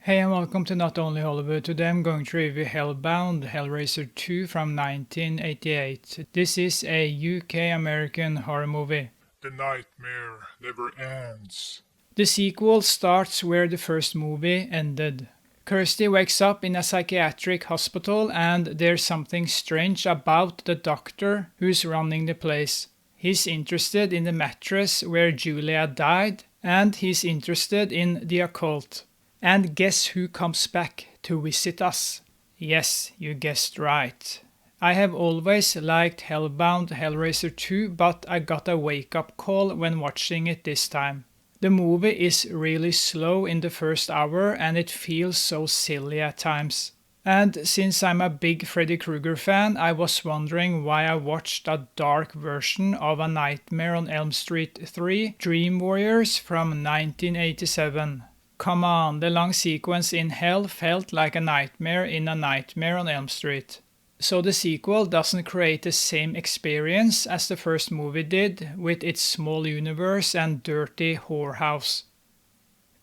Hey and welcome to Not Only Hollywood. Today I'm going to review Hellbound, Hellraiser 2 from 1988. This is a UK-American horror movie. The nightmare never ends. The sequel starts where the first movie ended. Kirsty wakes up in a psychiatric hospital and there's something strange about the doctor who's running the place. He's interested in the mattress where Julia died and he's interested in the occult. And guess who comes back to visit us? Yes, you guessed right. I have always liked Hellbound Hellraiser 2, but I got a wake-up call when watching it this time. The movie is really slow in the first hour and it feels so silly at times. And since I'm a big Freddy Krueger fan, I was wondering why I watched a dark version of A Nightmare on Elm Street 3, Dream Warriors from 1987. Come on, the long sequence in hell felt like a nightmare in A Nightmare on Elm Street. So the sequel doesn't create the same experience as the first movie did with its small universe and dirty whorehouse.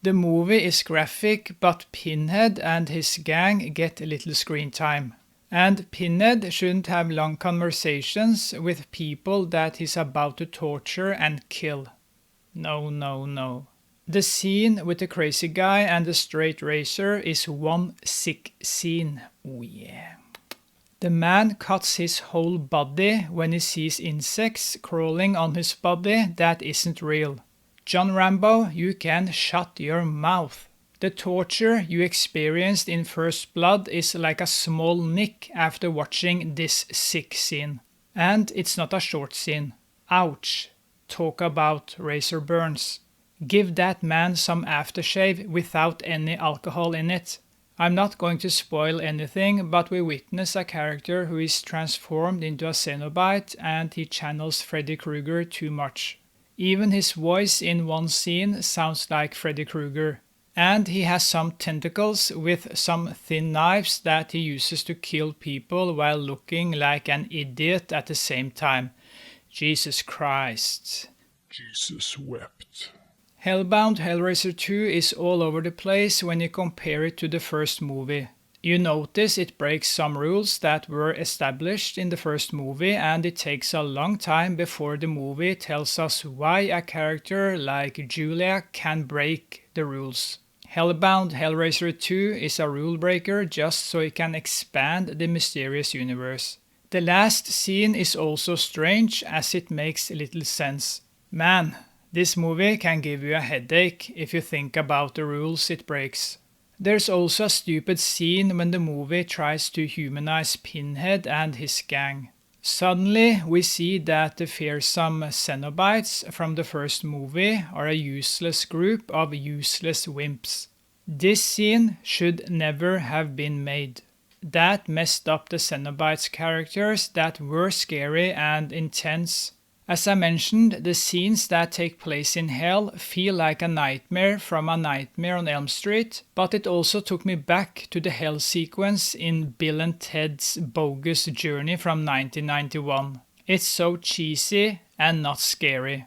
The movie is graphic, but Pinhead and his gang get little screen time. And Pinhead shouldn't have long conversations with people that he's about to torture and kill. No. The scene with the crazy guy and the straight razor is one sick scene. Oh yeah. The man cuts his whole body when he sees insects crawling on his body that isn't real. John Rambo, you can shut your mouth. The torture you experienced in First Blood is like a small nick after watching this sick scene. And it's not a short scene. Ouch. Talk about razor burns. Give that man some aftershave without any alcohol in it. I'm not going to spoil anything, but we witness a character who is transformed into a Cenobite and he channels Freddy Krueger too much. Even his voice in one scene sounds like Freddy Krueger. And he has some tentacles with some thin knives that he uses to kill people while looking like an idiot at the same time. Jesus Christ. Jesus wept. Hellbound Hellraiser 2 is all over the place when you compare it to the first movie. You notice it breaks some rules that were established in the first movie, and it takes a long time before the movie tells us why a character like Julia can break the rules. Hellbound Hellraiser 2 is a rule breaker just so it can expand the mysterious universe. The last scene is also strange as it makes little sense. Man, this movie can give you a headache if you think about the rules it breaks. There's also a stupid scene when the movie tries to humanize Pinhead and his gang. Suddenly, we see that the fearsome Cenobites from the first movie are a useless group of useless wimps. This scene should never have been made. That messed up the Cenobites' characters that were scary and intense. As I mentioned, the scenes that take place in hell feel like a nightmare from A Nightmare on Elm Street, but it also took me back to the hell sequence in Bill and Ted's Bogus Journey from 1991. It's so cheesy and not scary.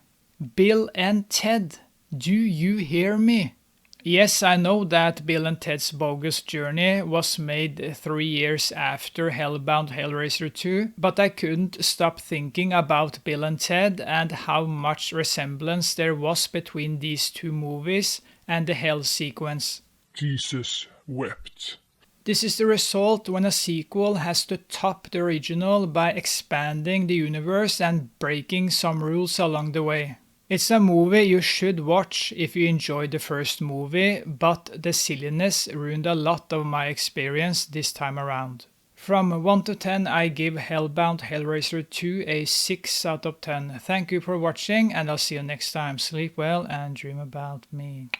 Bill and Ted, do you hear me? Yes, I know that Bill and Ted's Bogus Journey was made 3 years after Hellbound Hellraiser 2, but I couldn't stop thinking about Bill and Ted and how much resemblance there was between these two movies and the hell sequence. Jesus wept. This is the result when a sequel has to top the original by expanding the universe and breaking some rules along the way. It's a movie you should watch if you enjoyed the first movie, but the silliness ruined a lot of my experience this time around. From 1 to 10, I give Hellbound Hellraiser 2 a 6 out of 10. Thank you for watching, and I'll see you next time. Sleep well and dream about me.